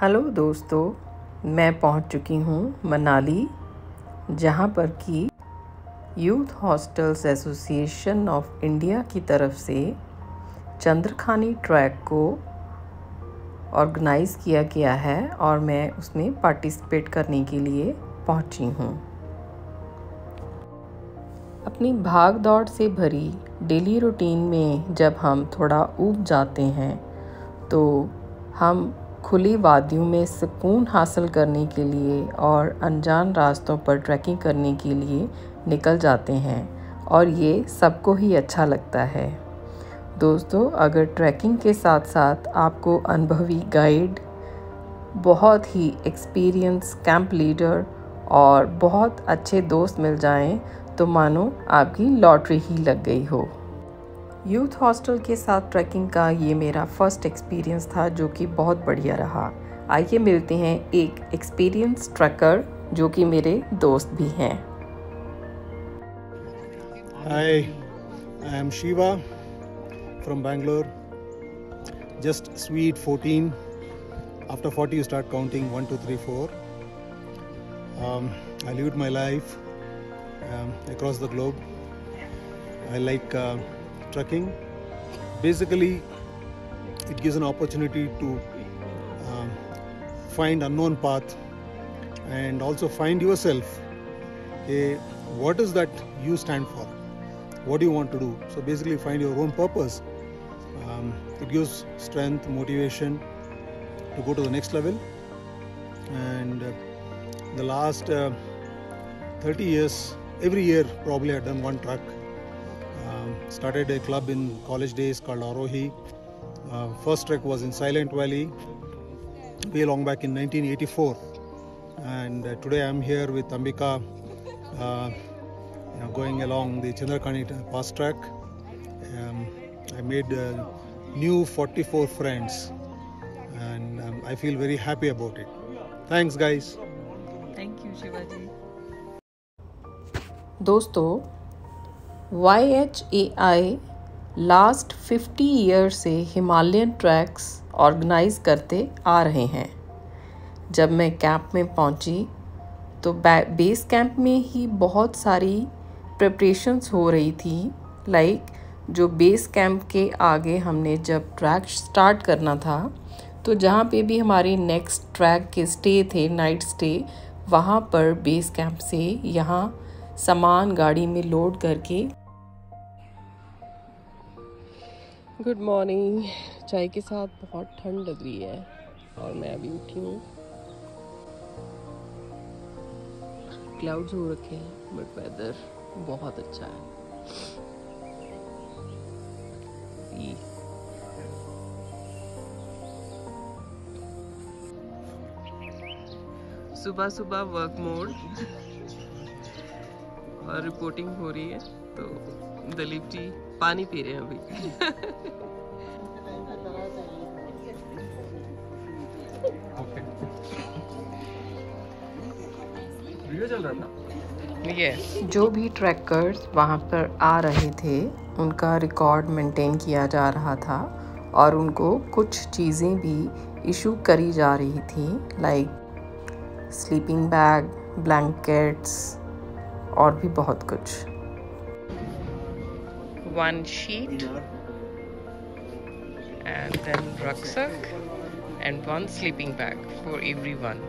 Hello दोस्तों, मैं पहुंच चुकी हूं मनाली, जहां पर कि youth hostels association of India की तरफ से चंद्रखानी ट्रैक को ऑर्गेनाइज़ किया गया है और मैं उसमें पार्टिसिपेट करने के लिए पहुंची हूं। अपनी भाग दौड़ से भरी डेली रूटीन में जब हम थोड़ा ऊब जाते हैं तो हम खुली वादियों में सुकून हासिल करने के लिए और अनजान रास्तों पर ट्रैकिंग करने के लिए निकल जाते हैं और ये सबको ही अच्छा लगता है। दोस्तों, अगर ट्रैकिंग के साथ साथ आपको अनुभवी गाइड, बहुत ही एक्सपीरियंस कैंप लीडर और बहुत अच्छे दोस्त मिल जाएं तो मानो आपकी लॉटरी ही लग गई हो। यूथ हॉस्टल के साथ ट्रैकिंग का ये मेरा फर्स्ट एक्सपीरियंस था, जो कि बहुत बढ़िया रहा। आइए मिलते हैं एक एक्सपीरियंस ट्रैकर जो कि मेरे दोस्त भी हैं। Hi, I am Shiva from Bangalore. Just sweet 14. After 40 you start counting 1, 2, 3, 4. I lived my life across the globe. I like trekking. Basically, it gives an opportunity to find unknown path and also find yourself. What is that you stand for? What do you want to do? So basically find your own purpose. It gives strength, motivation to go to the next level. And the last 30 years, every year probably I've done one trek. Started a club in college days called Arohi. First trek was in Silent Valley way long back in 1984, and today I'm here with Ambika going along the Chandrakhani Pass track. I made new 44 friends and I feel very happy about it. Thanks guys. Thank you Shivaji. दोस्तों, YHAI last 50 year से Himalayan tracks organise करते आ रहे हैं। जब मैं camp में पहुंची तो बेस कैंप में ही बहुत सारी प्रिपरेशंस हो रही थी। जो बेस कैंप के आगे हमने जब ट्रैक स्टार्ट करना था तो जहाँ पे भी हमारे नेक्स्ट ट्रैक के स्टे थे, नाइट स्टे, वहाँ पर बेस कैंप से यहाँ सामान गाड़ी में लोड करके। Good morning. चाय के साथ बहुत ठंड लग रही है और मैं अभी उठी हूँ। क्लाउड्स हो रखे हैं बट वेदर बहुत अच्छा है। सुबह सुबह वर्क मोड और रिपोर्टिंग हो रही है, तो दलीप जी पानी पी रहे हैं अभी। चल रहा था। जो भी ट्रैकर्स वहाँ पर आ रहे थे उनका रिकॉर्ड मेंटेन किया जा रहा था और उनको कुछ चीज़ें भी इशू करी जा रही थी, लाइक स्लीपिंग बैग, ब्लैंकेट्स और भी बहुत कुछ। 1 sheet and then rucksack and 1 sleeping bag for everyone,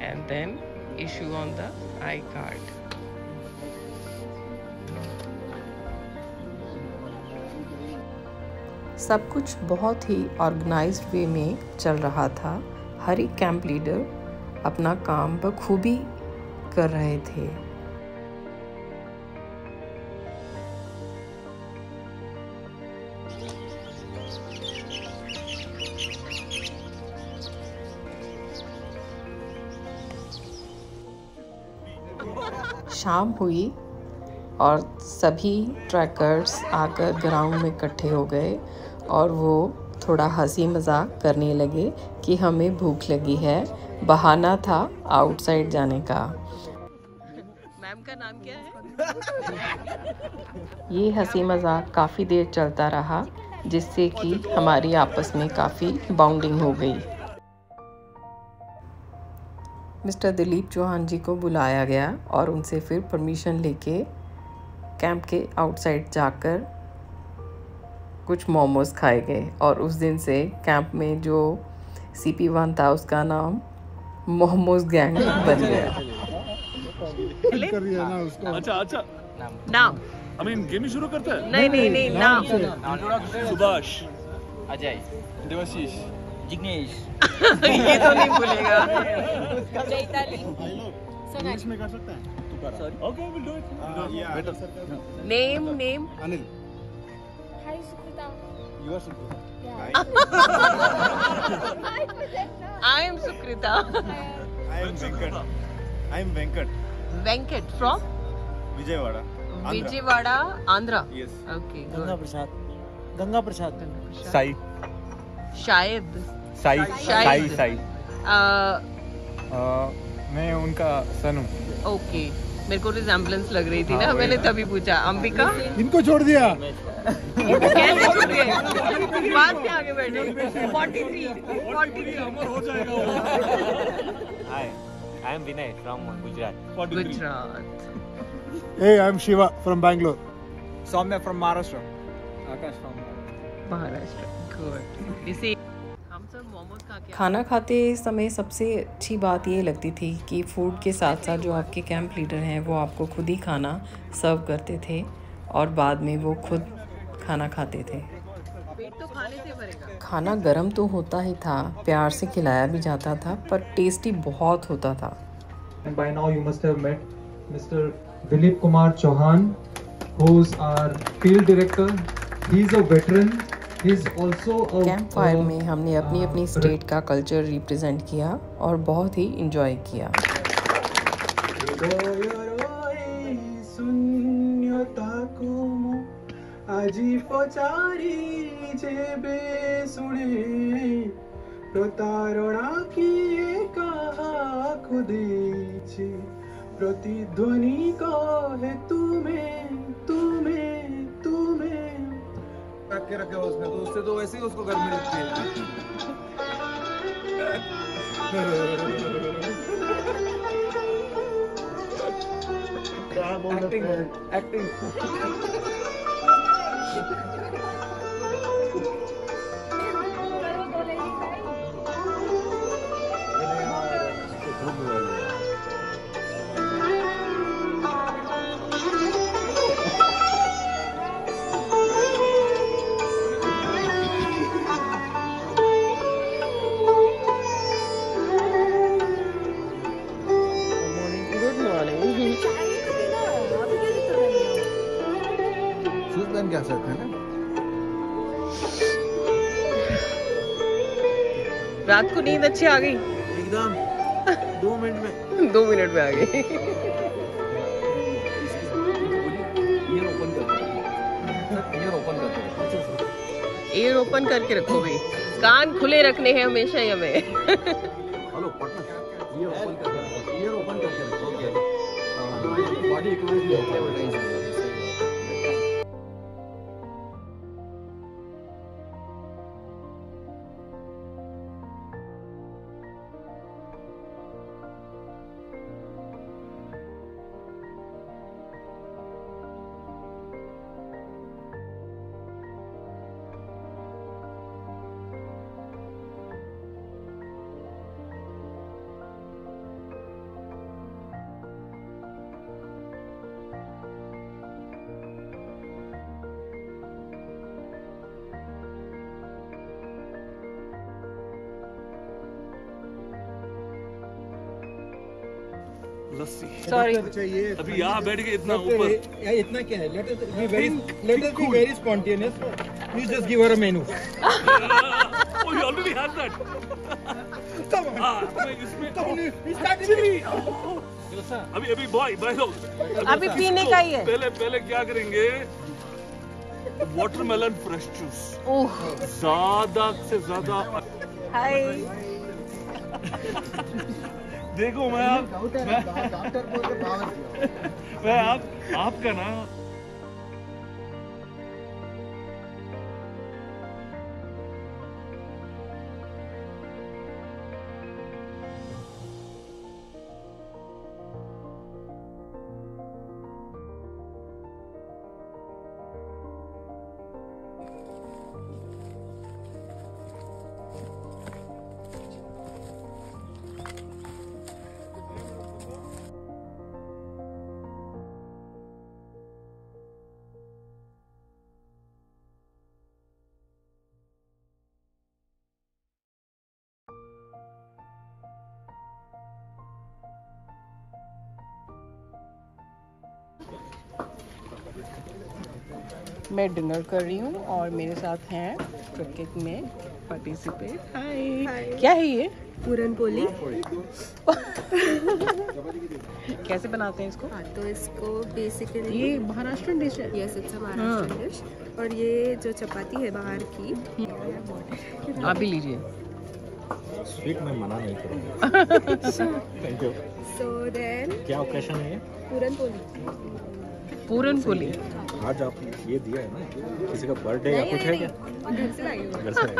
and then issue on the iCard. सब कुछ बहुत ही ऑर्गेनाइज्ड वे में चल रहा था। हर एक कैंप लीडर अपना काम बखूबी कर रहे थे। शाम हुई और सभी ट्रैकर्स आकर ग्राउंड में इकट्ठे हो गए और वो थोड़ा हंसी मजाक करने लगे कि हमें भूख लगी है। बहाना था आउटसाइड जाने का। मैम का नाम क्या है? ये हंसी मजाक काफ़ी देर चलता रहा जिससे कि हमारी आपस में काफ़ी बॉन्डिंग हो गई। मिस्टर दिलीप चौहान जी को बुलाया गया और उनसे फिर परमिशन लेके कैंप के आउटसाइड जाकर कुछ मोमोज़ खाए गए और उस दिन से कैंप में जो CP1 था उसका नाम मोमोज़ गैंग बन गया। अच्छा नाम आई मीन गेम शुरू करते हैं। नहीं नाम सुभाष, अजय, देवाशीष, जिग्नेश, ये तो नहीं भूलेगा। इंग्लिश में कर सकते हैं। Okay will do it. Better. Name Anil. Hi Sukrita. You are Sukrita. I am Sukrita. I am Venkat. Venkat from Vijayawada. Andhra. Vijayawada Andhra. Yes. Okay Ganga Prasad, Sai शायद साई शाहिद। साई मैं उनका सन हूँ। ओके, मेरे को रिजेम्बलेंस लग रही थी ना, मैंने तभी पूछा। अंबिका इनको छोड़ दिया। कैसे छूट गए? बाद में आगे बैठे। 43 हो जाएगा। Hi, I am Vinay from Gujarat. Gujarat. Hey, I'm Shiva from Bangalore. Saumya from Maharashtra. Akash from Maharashtra. Good. इसे हम सब मोमोज खा के खाना खाते समय सबसे अच्छी बात ये लगती थी कि फूड के साथ साथ जो आपके कैंप लीडर हैं वो आपको खुद ही खाना सर्व करते थे और बाद में वो खुद खाना खाते थे। पेट तो खाने से भरेगा। खाना गर्म तो होता ही था, प्यार से खिलाया भी जाता था, पर टेस्टी बहुत होता था। And by now you must have met Mr. Dilip Kumar Chauhan, who's our field director. He's a veteran. He's also a camp fire में हमने अपनी अपनी स्टेट का कल्चर रिप्रेजेंट किया और बहुत ही इंजॉय किया। আজি পচারি যেবে শুনে প্রতারণা কি কাহাকু দিয়েছি প্রতিধ্বনি কহে তুমে তুমে তুমে रख के रखे उसने तो उससे तो वैसे ही उसको गर्मी लगती है। Acting good morning. शूज पहन के आ सकते हैं ना। रात को नींद अच्छी आ गई? एकदम 2 मिनट में 2 मिनट में आ गई। ईयर ओपन करके रखो भाई, कान खुले रखने हैं हमेशा ही हमें। हेलो पार्टनर, ईयर ओपन करके रखो। बॉडी इक्विपमेंट लस्सी। सॉरी, चाहिए। अभी यहाँ बैठ के इतना ऊपर। इतना क्या है? Let us be very spontaneous. Please just give her a menu. Oh, you already had that. Come on. इसमें actually अभी बॉय अभी पीने का ही है। पहले क्या करेंगे? वाटरमेलन फ्रेश जूस ओह, ज्यादा से ज्यादा। हाय। देखो मैं आपका ना मैं डिनर कर रही हूँ और मेरे साथ हैं क्रिकेट में पार्टिसिपेट। हाय, क्या है ये? पूरन पोली। कैसे बनाते हैं इसको? हाँ, तो इसको बेसिकली ये महाराष्ट्रियन डिश है। Yes, it's a Maharashtrian dish. और ये जो चपाती है बाहर की, आप भी लीजिए। स्वीट में मना नहीं करूँगा। Thank you. सो देन क्या ओकेशन है ये? पूरन पोली। पूरन पोली आज आप ये दिया है ना, किसी का बर्थडे या कुछ है क्या? घर से लाई हूँ। घर से आए?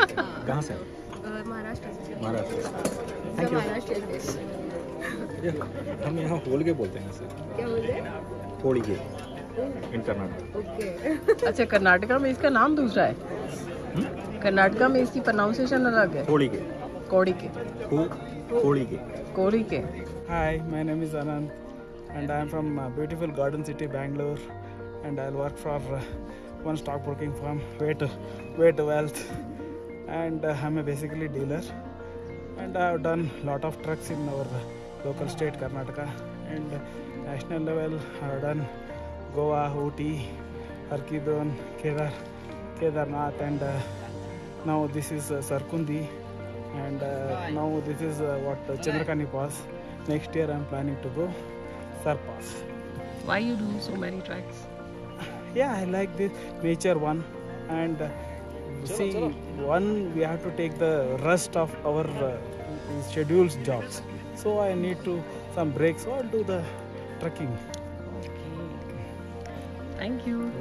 कहाँ से? महाराष्ट्र से। Maharashtra. Thank you. Maharashtrian dish. हम यहाँ होल के बोलते हैं सर। क्या बोल रहे हैं? होली के इन कर्नाटक। ओके। अच्छा, कर्नाटका में इसका नाम दूसरा है। कर्नाटका में इसकी प्रोनाउंसिएशन अलग है। होली के। कौड़ी के। होली के। कोड़ी के। Hi, my name is Anand and I am from beautiful Garden City, Bangalore, and I'll work for one stockbroking firm, Way to Wealth, and I'm a basically dealer, and I have done lot of trucks in our local state Karnataka, and national level I have done Goa, Ooty, Harkidon, Kedarnath, and now this is Sarkundi, and now this is what Chandrakani Pass. Next year I'm planning to go Sarpas. Why you do so many tracks? Yeah, I like this nature one, and see, one we have to take the rest of our scheduled jobs. So I need to some breaks, so I'll do the trekking. Thank you.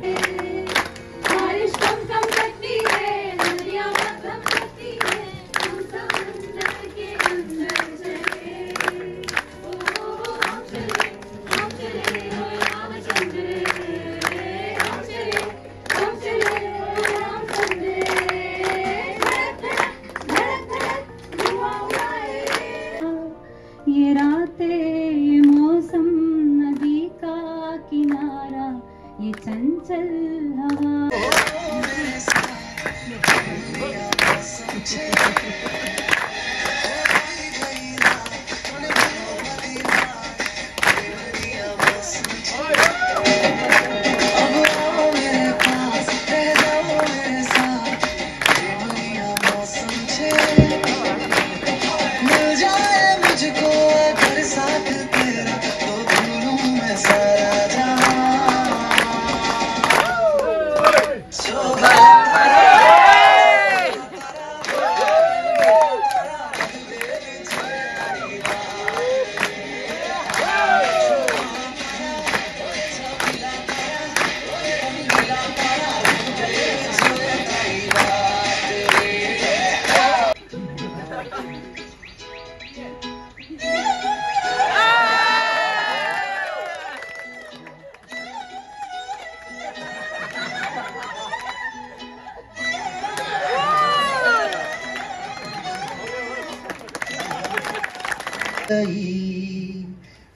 ये रातें, ये मौसम, नदी का किनारा, ये चंचल हवा।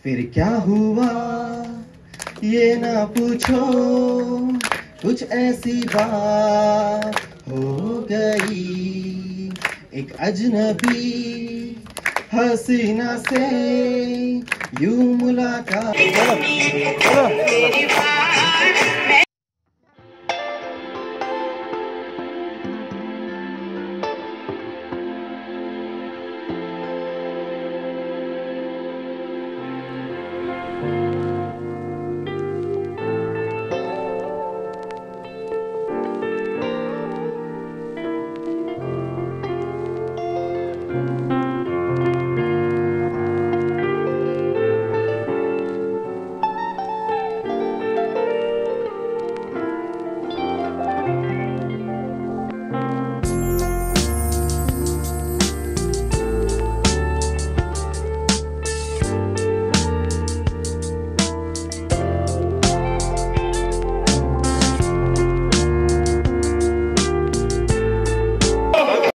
फिर क्या हुआ ये ना पूछो, कुछ ऐसी बात हो गई। एक अजनबी हसीना से यूं मुलाकात।